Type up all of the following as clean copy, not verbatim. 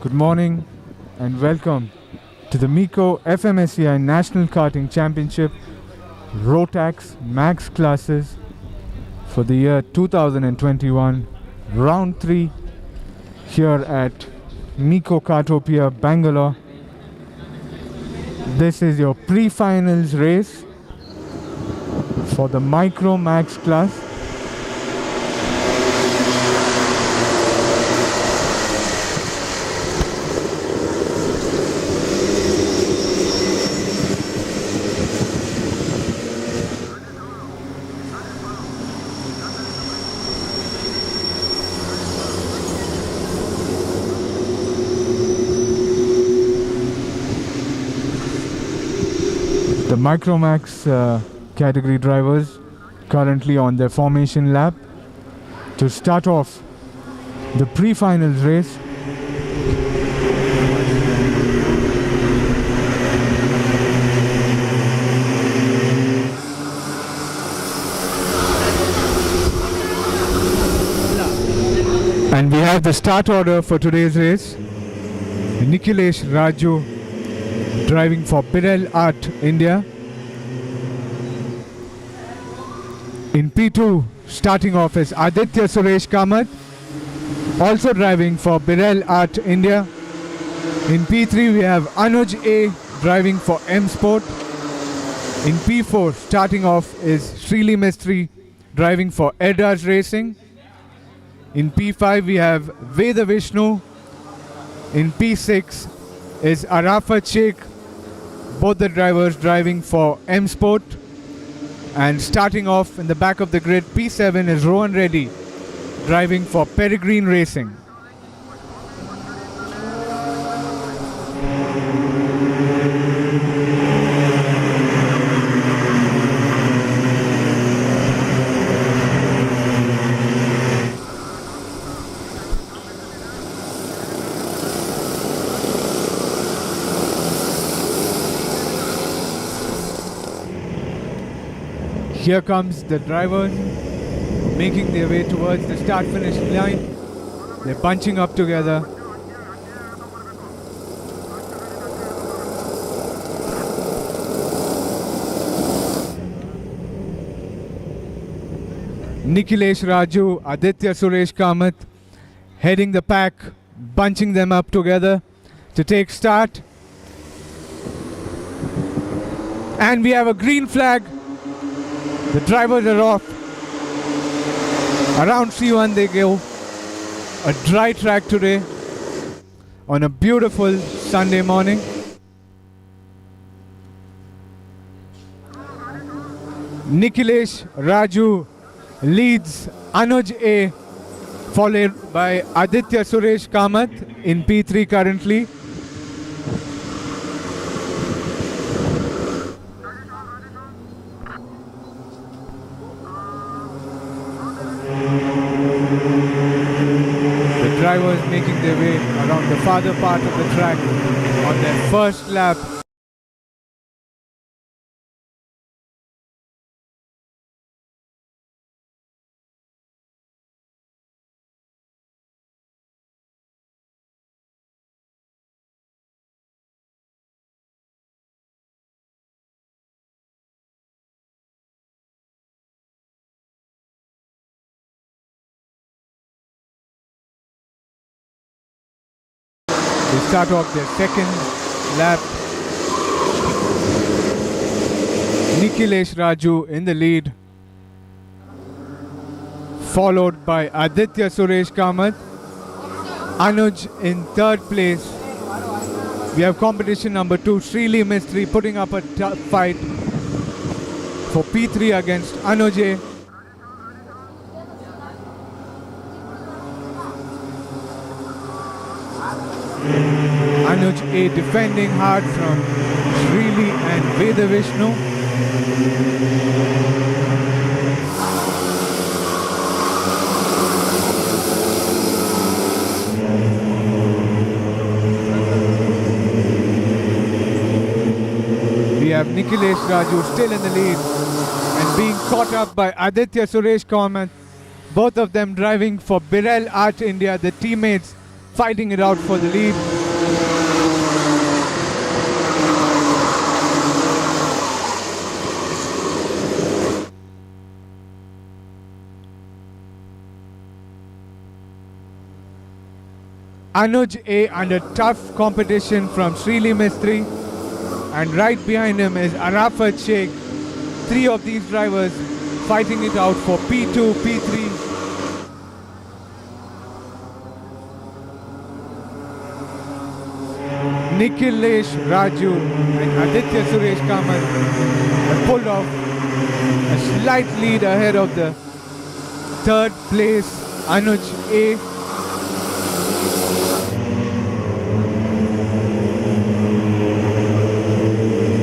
Good morning and welcome to the MECO FMSCI National Karting Championship Rotax Max classes for the year 2021, round 3 here at MECO Kartopia, Bangalore. This is your pre-finals race for the Micro Max class. The Micromax category drivers currently on their formation lap to start off the pre-finals race. And we have the start order for today's race. Nikhilesh Raju driving for Birel Art India. In P2, starting off is Aditya Suresh Kamath, also driving for Birel Art India. In P3, we have Anuj A driving for M Sport. In P4, starting off is Srili Mistry driving for Edar's Racing. In P5, we have Veda Vishnu. In P6 is Arafat Sheikh, both the drivers driving for M Sport. And starting off in the back of the grid, P7 is Rohan Reddy driving for Peregrine Racing. Here comes the drivers making their way towards the start-finish line. They're bunching up together. Nikhilesh Raju, Aditya Suresh Kamath heading the pack, bunching them up together to take start. And we have a green flag. The drivers are off. Around C1 they go. A dry track today on a beautiful Sunday morning. Nikhilesh Raju leads Anuj A, followed by Aditya Suresh Kamath in P3 currently. Drivers making their way around the farther part of the track on their first lap. They start off their second lap. Nikhilesh Raju in the lead, followed by Aditya Suresh Kamath. Anuj in third place. We have competition number 2, Srili Mistry putting up a tough fight for P3 against Anuj A. Anuj A defending hard from Srili and Veda Vishnu. We have Nikhilesh Raju still in the lead and being caught up by Aditya Suresh Kamath. Both of them driving for Birel Art India, the teammates fighting it out for the lead. Anuj A under tough competition from Srili Mistry, and right behind him is Arafat Sheikh. Three of these drivers fighting it out for P2, P3. Nikhilesh Raju and Aditya Suresh Kamath have pulled off a slight lead ahead of the third place Anuj A.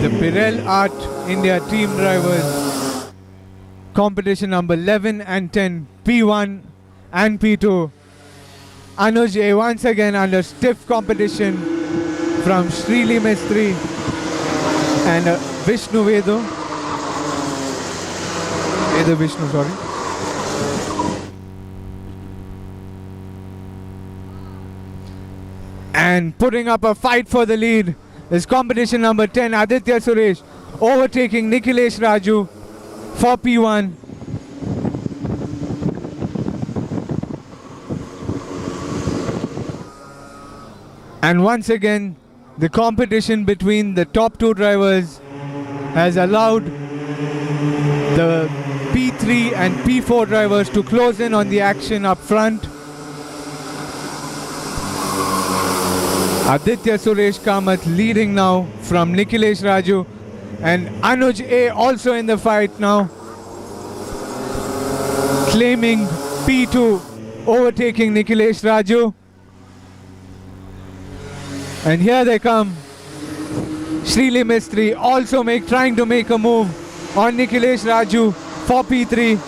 The Birel Art India team drivers, competition number 11 and 10, P1 and P2. Anuj A once again under stiff competition from Srili Mistry and Vishnu Vedo. Vishnu, sorry. And putting up a fight for the lead is competition number 10, Aditya Suresh, overtaking Nikhilesh Raju for P1. And once again, the competition between the top two drivers has allowed the P3 and P4 drivers to close in on the action up front. Aditya Suresh Kamath leading now from Nikhilesh Raju, and Anuj A also in the fight now, claiming P2, overtaking Nikhilesh Raju. And here they come. Srili Mistry also trying to make a move on Nikhilesh Raju for P3.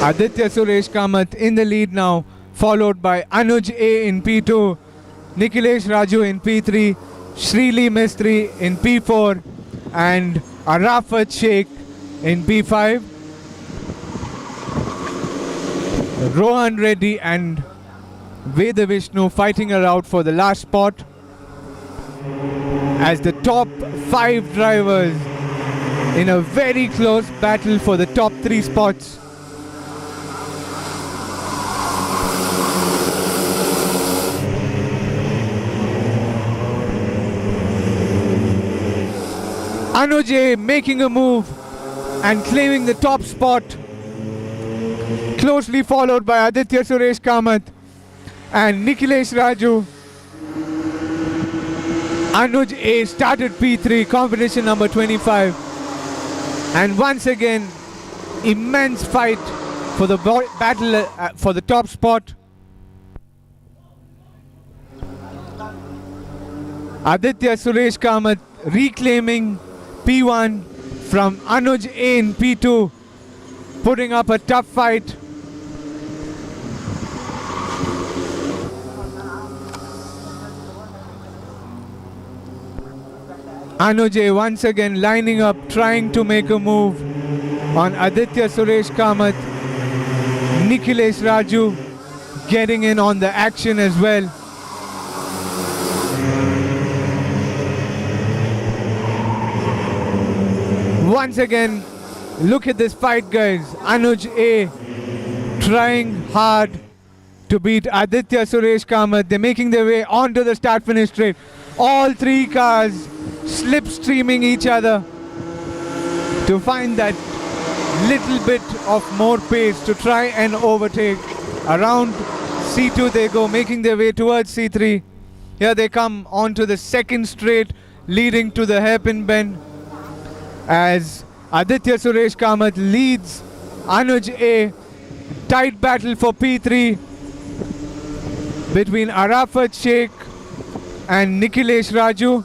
Aditya Suresh Kamath in the lead now, followed by Anuj A in P2, Nikhilesh Raju in P3, Srili Mistry in P4, and Arafat Sheikh in P5. Rohan Reddy and Veda Vishnu fighting it out for the last spot as the top 5 drivers in a very close battle for the top 3 spots. Anuj A making a move and claiming the top spot, closely followed by Aditya Suresh Kamath and Nikhilesh Raju. Anuj A started P3, competition number 25, and once again immense fight for the battle for the top spot. Aditya Suresh Kamath reclaiming P1 from Anuj A in P2, putting up a tough fight. Anuj A once again lining up, trying to make a move on Aditya Suresh Kamath. Nikhilesh Raju getting in on the action as well. Once again, look at this fight, guys. Anuj A trying hard to beat Aditya Suresh Kamath. They're making their way onto the start-finish straight. All 3 cars slipstreaming each other to find that little bit of more pace to try and overtake. Around C2 they go, making their way towards C3. Here they come onto the second straight leading to the hairpin bend, as Aditya Suresh Kamath leads Anuj A. Tight battle for P3 between Arafat Sheikh and Nikhilesh Raju.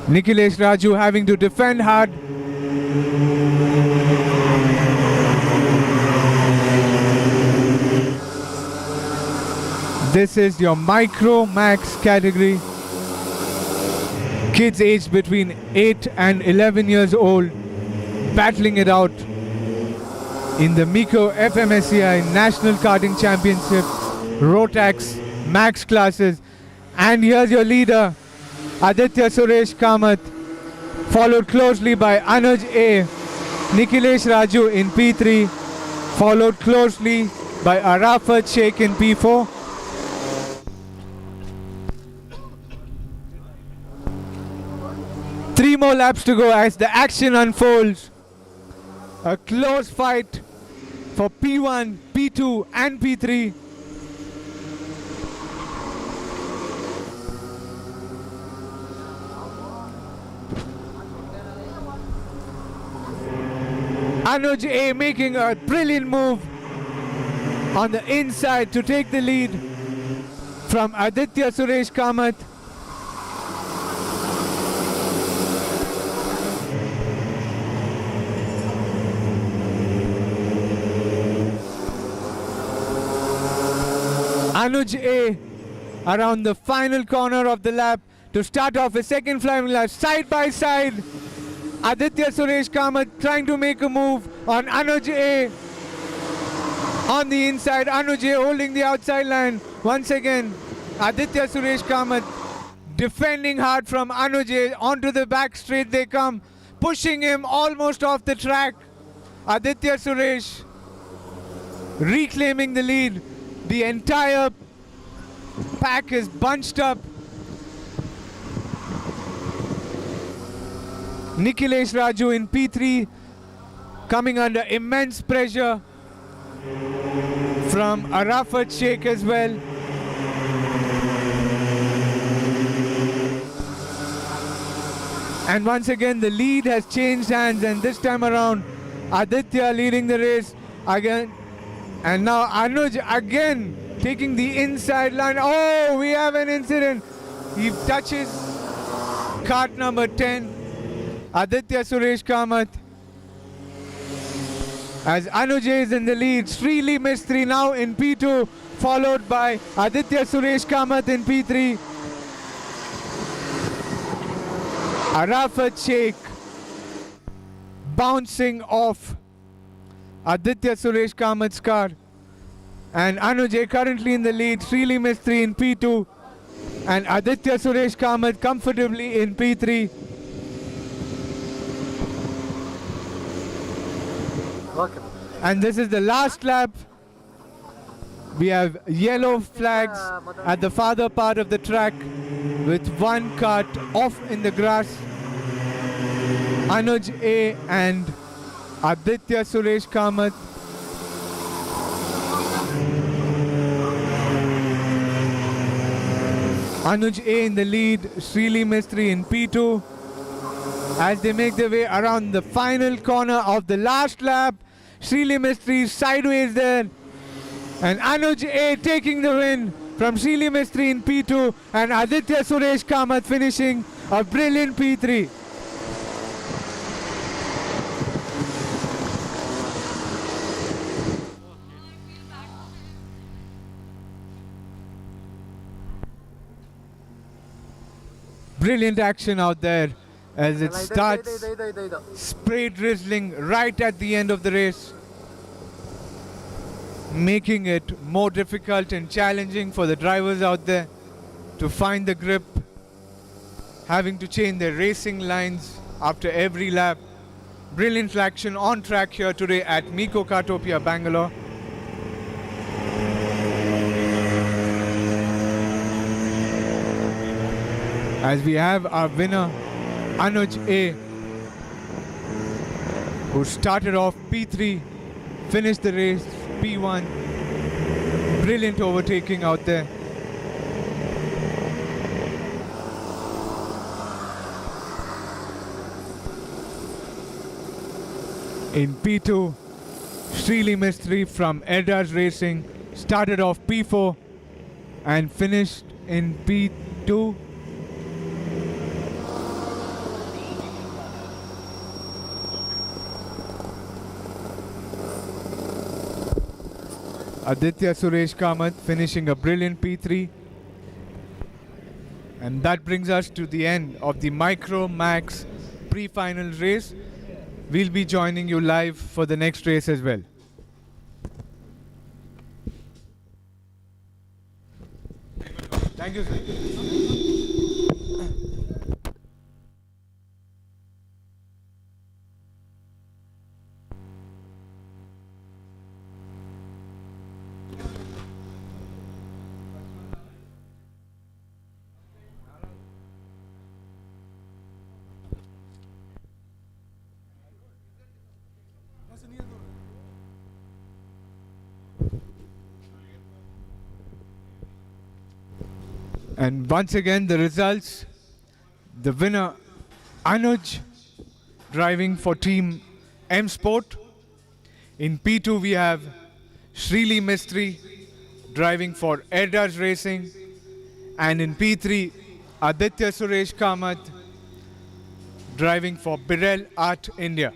Nikhilesh Raju having to defend hard. This is your Micro Max category. Kids aged between 8 and 11 years old. battling it out in the MECO FMSCI National Karting Championship Rotax Max classes. And here's your leader, Aditya Suresh Kamath, followed closely by Anuj A, Nikhilesh Raju in P3, followed closely by Arafat Sheikh in P4. Three more laps to go as the action unfolds. A close fight for P1, P2 and P3. Anuj A making a brilliant move on the inside to take the lead from Aditya Suresh Kamath. Anuj A around the final corner of the lap to start off his second flying lap, side by side. Aditya Suresh Kamath trying to make a move on Anuj A. On the inside, Anuj A holding the outside line. Once again, Aditya Suresh Kamath defending hard from Anuj A. Onto the back straight they come, pushing him almost off the track. Aditya Suresh reclaiming the lead. The entire pack is bunched up. Nikhilesh Raju in P3 coming under immense pressure from Arafat Sheikh as well. And once again the lead has changed hands, and this time around Aditya leading the race again. And now Anuj again taking the inside line. Oh, we have an incident. He touches cart number 10. Aditya Suresh Kamath, as Anuj A is in the lead. Srili Mistry now in P2, followed by Aditya Suresh Kamath in P3. Arafat Sheikh bouncing off Aditya Suresh Kamath's car. And Anuj A currently in the lead. Srili Mistry in P2. And Aditya Suresh Kamath comfortably in P3. Welcome. And this is the last lap. We have yellow flags at the farther part of the track with one cart off in the grass. Anuj A and Aditya Suresh Kamath. Anuj A in the lead, Srili Mistry in P2. As they make their way around the final corner of the last lap, Srili Mistry sideways there. And Anuj A taking the win from Srili Mistry in P2, and Aditya Suresh Kamath finishing a brilliant P3. Brilliant action out there as it starts spray drizzling right at the end of the race, making it more difficult and challenging for the drivers out there to find the grip, having to change their racing lines after every lap. Brilliant action on track here today at MECO Kartopia, Bangalore. As we have our winner, Anuj A, who started off P3, finished the race P1. Brilliant overtaking out there. In P2, Srili Mistry from Eldars Racing started off P4 and finished in P2. Aditya Suresh Kamath finishing a brilliant P3. And that brings us to the end of the Micro Max pre-final race. we'll be joining you live for the next race as well. Thank you, sir. And once again, the results. The winner, Anuj, driving for Team M Sport. In P2, we have Shrili Mistry, driving for Airdars Racing. And in P3, Aditya Suresh Kamath, driving for Birel Art India.